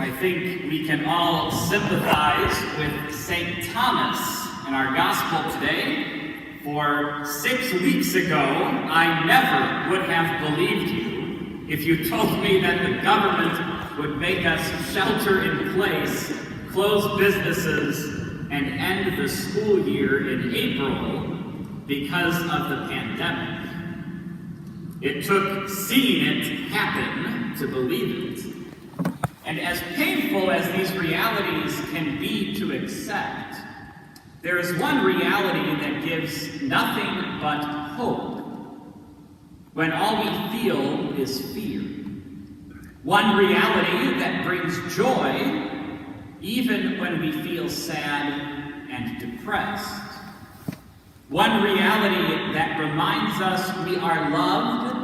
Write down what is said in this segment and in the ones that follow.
I think we can all sympathize with St. Thomas in our gospel today. For 6 weeks ago, I never would have believed you if you told me that the government would make us shelter in place, close businesses, and end the school year in April because of the pandemic. It took seeing it happen to believe it. And as painful as these realities can be to accept, there is one reality that gives nothing but hope when all we feel is fear. One reality that brings joy even when we feel sad and depressed. One reality that reminds us we are loved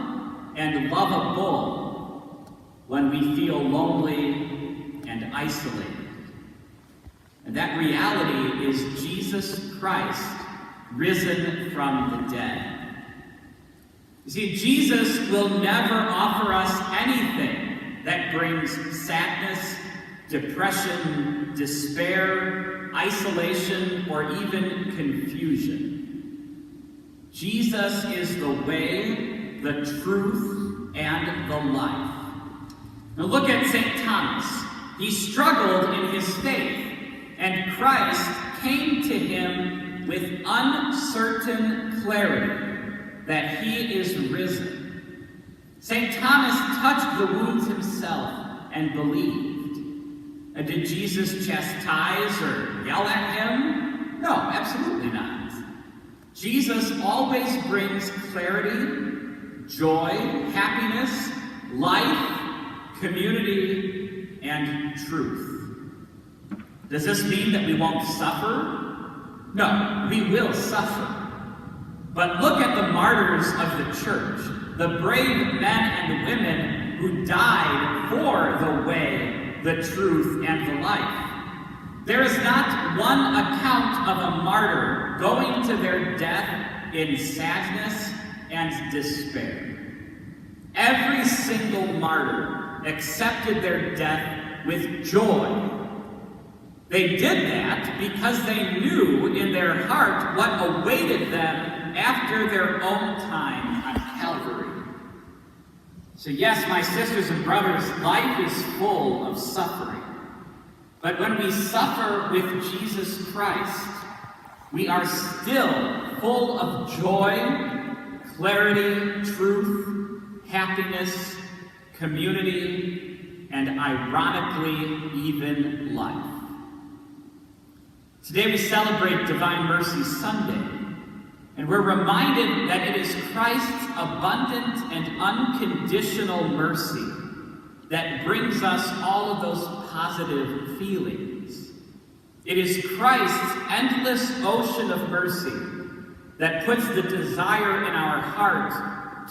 and lovable when we feel lonely and isolated. And that reality is Jesus Christ, risen from the dead. You see, Jesus will never offer us anything that brings sadness, depression, despair, isolation, or even confusion. Jesus is the way, the truth, and the life. Now look at St. Thomas. He struggled in his faith, and Christ came to him with uncertain clarity that he is risen. St. Thomas touched the wounds himself and believed. Did Jesus chastise or yell at him? No, absolutely not. Jesus always brings clarity, joy, happiness, life, community, and truth. Does this mean that we won't suffer? No, we will suffer. But look at the martyrs of the church, the brave men and women who died for the way, the truth, and the life. There is not one account of a martyr going to their death in sadness and despair. Every single martyr accepted their death with joy. They did that because they knew in their heart what awaited them after their own time on Calvary. So yes, my sisters and brothers, life is full of suffering. But when we suffer with Jesus Christ, we are still full of joy, clarity, truth, happiness, community, and ironically, even life. Today we celebrate Divine Mercy Sunday, and we're reminded that it is Christ's abundant and unconditional mercy that brings us all of those positive feelings. It is Christ's endless ocean of mercy that puts the desire in our heart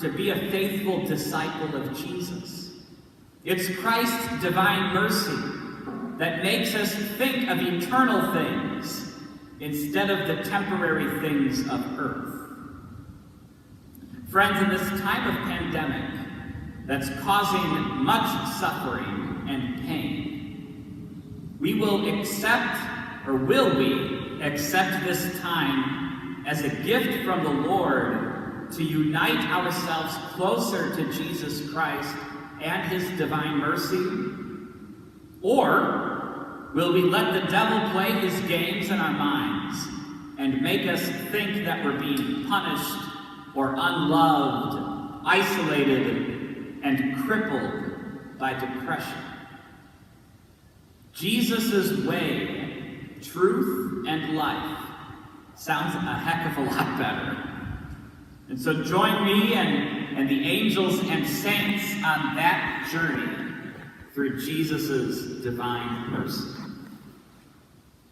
to be a faithful disciple of Jesus. It's Christ's divine mercy that makes us think of eternal things instead of the temporary things of earth. Friends, in this time of pandemic that's causing much suffering and pain, will we accept this time as a gift from the Lord to unite ourselves closer to Jesus Christ and his divine mercy? Or will we let the devil play his games in our minds and make us think that we're being punished or unloved, isolated, and crippled by depression? Jesus' way, truth, and life sounds a heck of a lot better. And so join me and the angels and saints on that journey through Jesus' divine mercy.